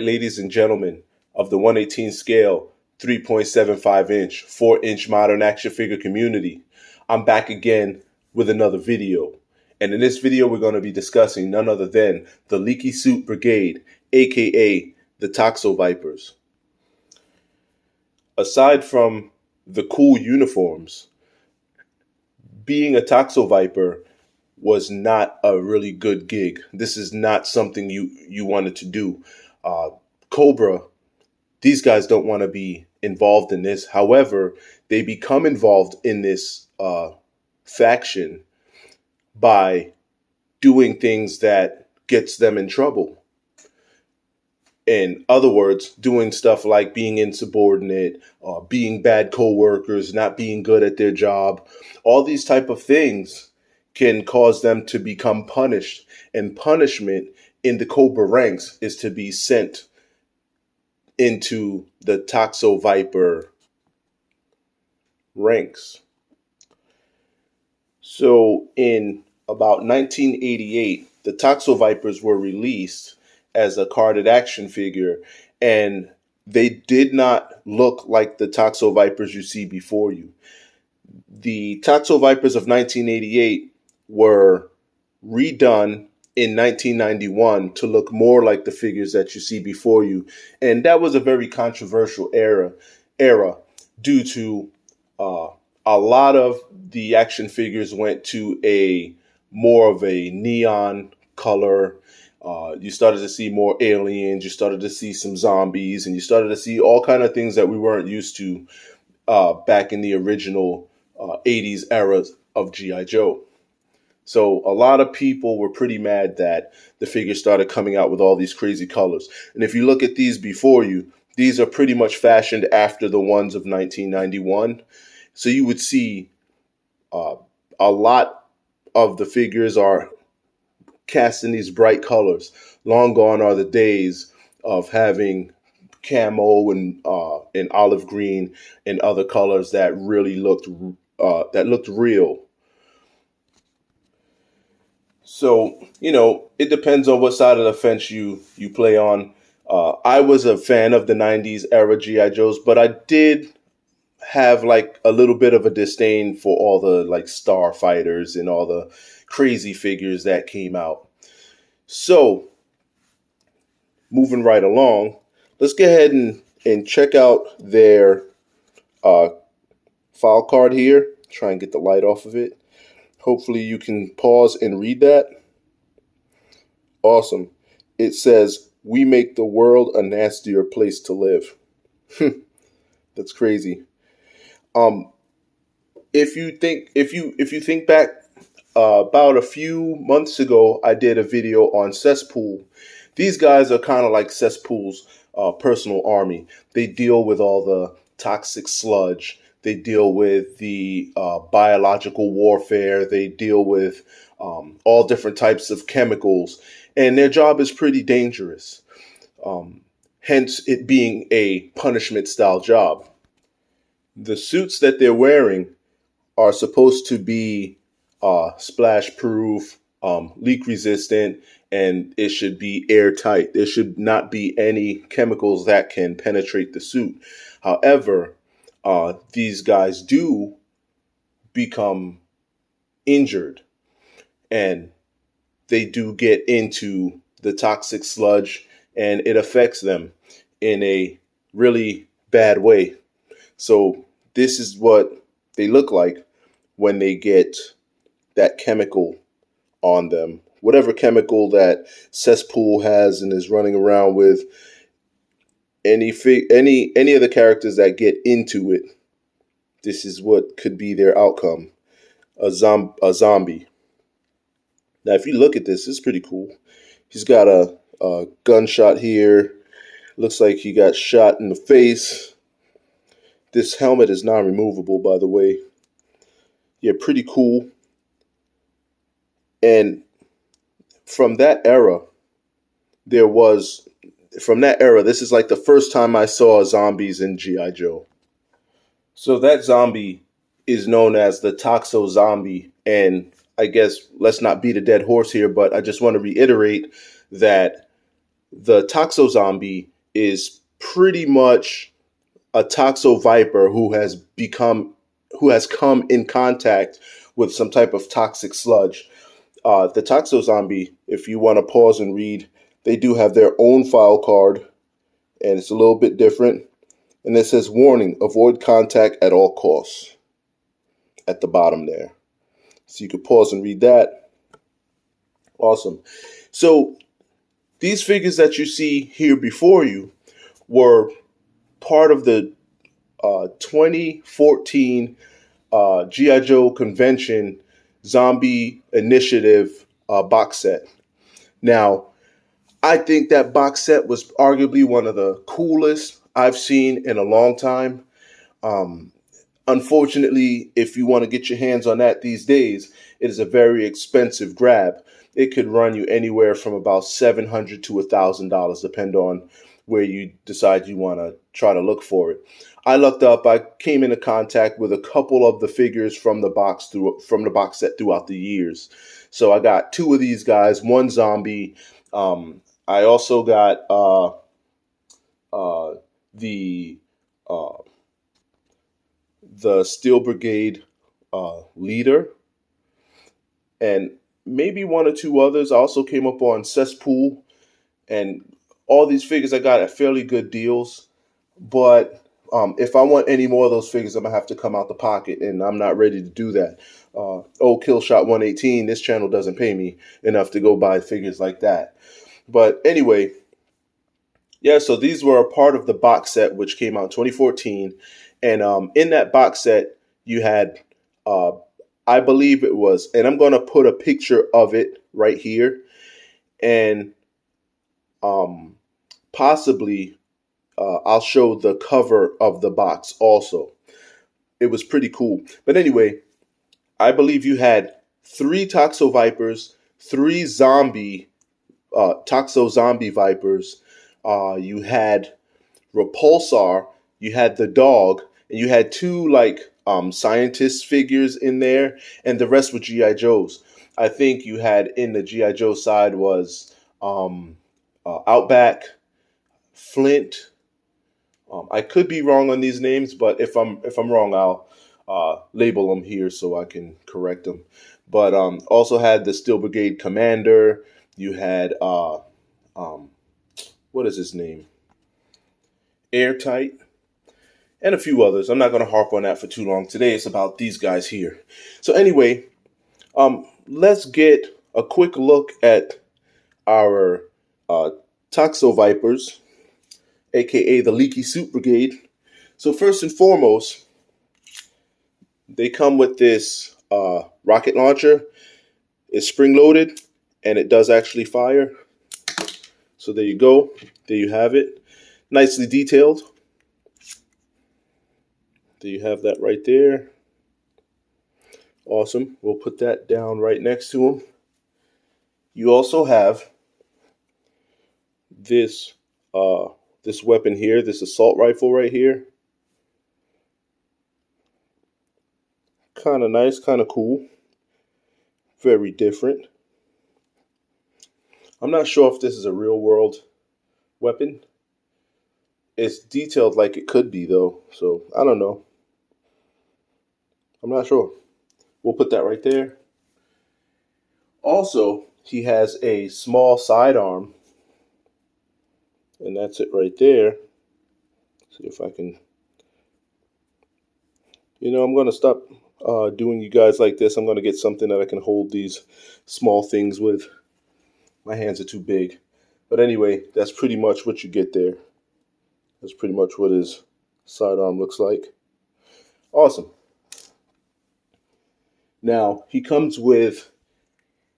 ladies and gentlemen of the 118 scale, 3.75 inch, 4-inch modern action figure community. I'm back again with another video. And in this video, we're going to be discussing none other than the Leaky Suit Brigade, aka the Toxo-Vipers. Aside from the cool uniforms, being a Toxo-Viper was not a really good gig. This is not something you wanted to do. Cobra, these guys don't want to be involved in this. However, they become involved in this faction by doing things that gets them in trouble. In other words, doing stuff like being insubordinate, being bad co-workers, not being good at their job. All these type of things can cause them to become punished. And punishment in the Cobra ranks is to be sent into the Toxo-Viper ranks. So in about 1988, the Toxo-Vipers were released as a carded action figure, and they did not look like the Toxo-Vipers you see before you. The Toxo-Vipers of 1988 were redone in 1991 to look more like the figures that you see before you. And that was a very controversial era due to a lot of the action figures went to a more of a neon color. You started to see more aliens, you started to see some zombies, and you started to see all kind of things that we weren't used to back in the original 80s eras of G.I. Joe. So a lot of people were pretty mad that the figures started coming out with all these crazy colors. And if you look at these before you, these are pretty much fashioned after the ones of 1991. So you would see a lot of the figures are cast in these bright colors. Long gone are the days of having camo and olive green and other colors that really looked real. So, it depends on what side of the fence you play on. I was a fan of the 90s era G.I. Joes, but I did have like a little bit of a disdain for all the like Starfighters and all the crazy figures that came out. So, moving right along, let's go ahead and check out their file card here. Try and get the light off of it. Hopefully you can pause and read that. Awesome. It says, "We make the world a nastier place to live." That's crazy. If you think back, about a few months ago, I did a video on Cesspool. These guys are kind of like Cesspool's personal army. They deal with all the toxic sludge. They deal with the biological warfare. They deal with all different types of chemicals. And their job is pretty dangerous. Hence it being a punishment style job. The suits that they're wearing are supposed to be splash proof, leak resistant, and it should be airtight. There should not be any chemicals that can penetrate the suit. However, these guys do become injured, and they do get into the toxic sludge, and it affects them in a really bad way. So this is what they look like when they get that chemical on them. Whatever chemical that Cesspool has and is running around with, any of the characters that get into it, this is what could be their outcome. A zombie. Now, if you look at this, it's pretty cool. He's got a gunshot here. Looks like he got shot in the face. This helmet is non-removable, by the way. Yeah, pretty cool. And from that era, this is like the first time I saw zombies in G.I. Joe. So that zombie is known as the Toxo Zombie. And I guess let's not beat a dead horse here, but I just want to reiterate that the Toxo Zombie is pretty much a Toxo Viper who has come in contact with some type of toxic sludge. The Toxo Zombie, if you want to pause and read, they do have their own file card, and it's a little bit different. And it says, warning, avoid contact at all costs at the bottom there. So you could pause and read that. Awesome. So these figures that you see here before you were part of the 2014 G.I. Joe Convention Zombie Initiative box set. Now, I think that box set was arguably one of the coolest I've seen in a long time. Unfortunately, if you want to get your hands on that these days, it is a very expensive grab. It could run you anywhere from about $700 to $1,000, depend on where you decide you want to try to look for it. I looked up. I came into contact with a couple of the figures from the box set throughout the years. So I got two of these guys, one zombie. I also got the Steel Brigade leader, and maybe one or two others. I also came up on Cesspool, and all these figures I got at fairly good deals. But if I want any more of those figures, I'm going to have to come out the pocket, and I'm not ready to do that. Killshot 118, this channel doesn't pay me enough to go buy figures like that. But anyway, yeah, so these were a part of the box set, which came out in 2014. And in that box set, you had, I believe it was, and I'm going to put a picture of it right here. And possibly I'll show the cover of the box also. It was pretty cool. But anyway, I believe you had 3 Toxo Vipers, 3 Toxo Zombie Vipers. You had Repulsar, you had the dog, and you had 2 scientist figures in there, and the rest were G.I. Joes. I think you had in the G.I. Joe side was Outback, Flint. I could be wrong on these names, but if I'm wrong, I'll label them here so I can correct them. But also had the Steel Brigade Commander. You had what is his name? Airtight, and a few others. I'm not going to harp on that for too long. Today it's about these guys here. So anyway, let's get a quick look at our Toxo Vipers, aka the Leaky Suit Brigade. So first and foremost, they come with this rocket launcher. It's spring-loaded, and it does actually fire. So there you go. There you have it. Nicely detailed. There you have that right there. Awesome. We'll put that down right next to him. You also have this this weapon here, this assault rifle right here. Kind of nice, kind of cool. Very different. I'm not sure if this is a real world weapon. It's detailed like it could be though, so I don't know. I'm not sure. We'll put that right there. Also, he has a small sidearm, and that's it right there. See if I can. I'm going to stop doing you guys like this. I'm going to get something that I can hold these small things with. My hands are too big. But anyway, that's pretty much what you get there. That's pretty much what his sidearm looks like. Awesome. Now, he comes with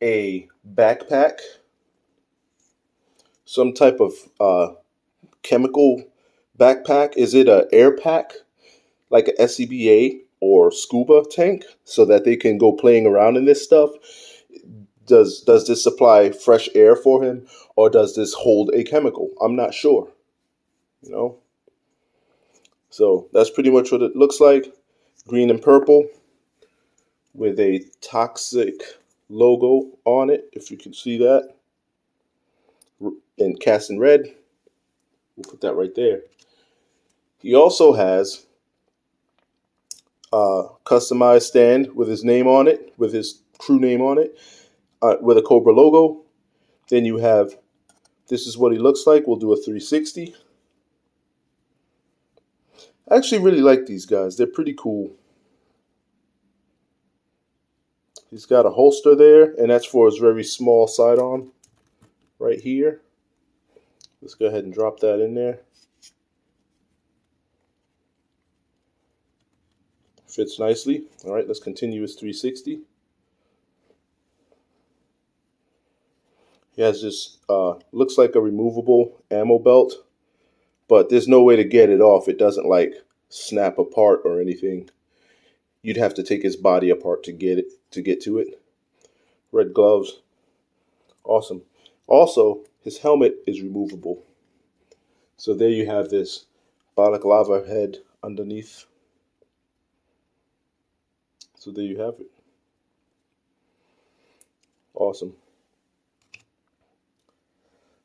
a backpack, some type of chemical backpack. Is it an air pack, like a SCBA or scuba tank, so that they can go playing around in this stuff? Does this supply fresh air for him, or does this hold a chemical? I'm not sure. So that's pretty much what it looks like. Green and purple with a toxic logo on it, if you can see that, and cast in red. We'll put that right there. He also has a customized stand with his name on it, with his crew name on it, with a Cobra logo. Then you have, this is what he looks like. We'll do a 360. I actually really like these guys. They're pretty cool. He's got a holster there, and that's for his very small sidearm right here. Let's go ahead and drop that in there. Fits nicely. All right, let's continue his 360. He has this, looks like a removable ammo belt, but there's no way to get it off. It doesn't like snap apart or anything. You'd have to take his body apart to get to it. Red gloves. Awesome. Also, his helmet is removable. So there you have this balaclava head underneath. So there you have it. Awesome.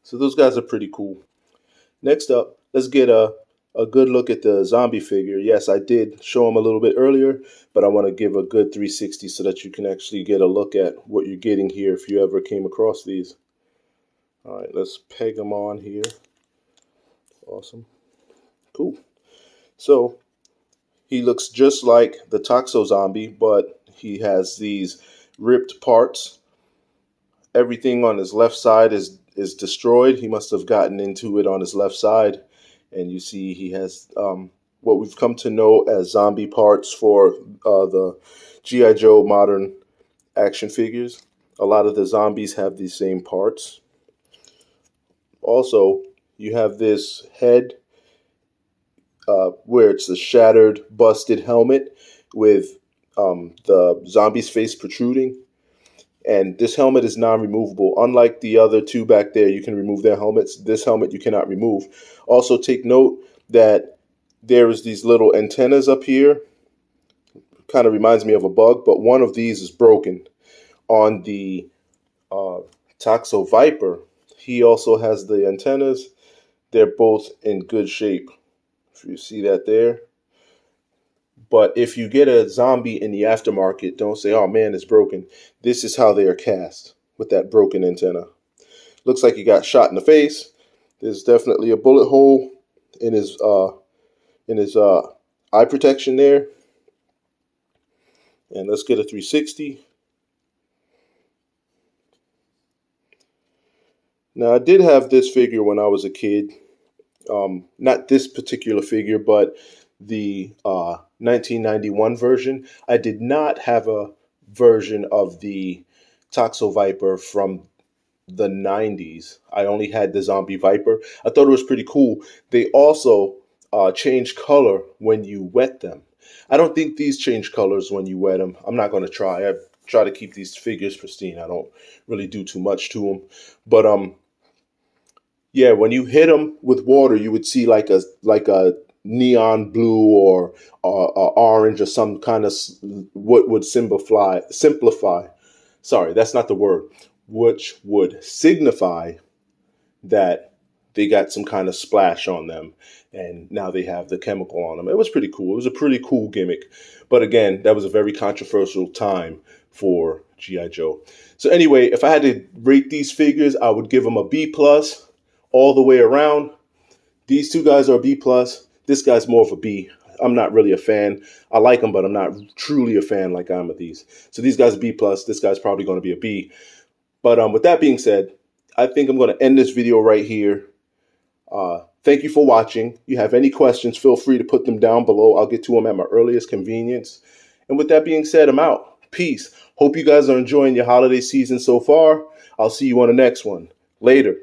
So those guys are pretty cool. Next up, let's get a good look at the zombie figure. Yes, I did show him a little bit earlier, but I want to give a good 360 so that you can actually get a look at what you're getting here if you ever came across these. All right, let's peg them on here. Awesome. Cool. So he looks just like the Toxo zombie, but he has these ripped parts. Everything on his left side is destroyed. He must have gotten into it on his left side. And you see he has what we've come to know as zombie parts for the G.I. Joe modern action figures. A lot of the zombies have these same parts. Also, you have this head where it's a shattered, busted helmet with the zombie's face protruding. And this helmet is non-removable. Unlike the other two back there, you can remove their helmets. This helmet you cannot remove. Also, take note that there is these little antennas up here. Kind of reminds me of a bug, but one of these is broken. On the Toxo-Viper, he also has the antennas. They're both in good shape. If you see that there. But if you get a zombie in the aftermarket, don't say, oh man, it's broken. This is how they are cast, with that broken antenna. Looks like he got shot in the face. There's definitely a bullet hole in his eye protection there. And let's get a 360. Now, I did have this figure when I was a kid. Not this particular figure, but the 1991 version. I did not have a version of the Toxo-Viper from the 90s. I only had the Zombie Viper. I thought it was pretty cool. They also change color when you wet them. I don't think these change colors when you wet them. I'm not going to try. I try to keep these figures pristine. I don't really do too much to them. But yeah, when you hit them with water, you would see like a neon blue or orange or some kind of what would simplify. Sorry, that's not the word. Which would signify that they got some kind of splash on them, and now they have the chemical on them. It was pretty cool. It was a pretty cool gimmick. But again, that was a very controversial time for G.I. Joe. So anyway, if I had to rate these figures, I would give them a B+ all the way around. These two guys are a B+. This guy's more of a B. I'm not really a fan. I like them, but I'm not truly a fan like I am of these. So these guys are B+. This guy's probably going to be a B. But with that being said, I think I'm going to end this video right here. Thank you for watching. You have any questions, feel free to put them down below. I'll get to them at my earliest convenience. And with that being said, I'm out. Peace. Hope you guys are enjoying your holiday season so far. I'll see you on the next one. Later.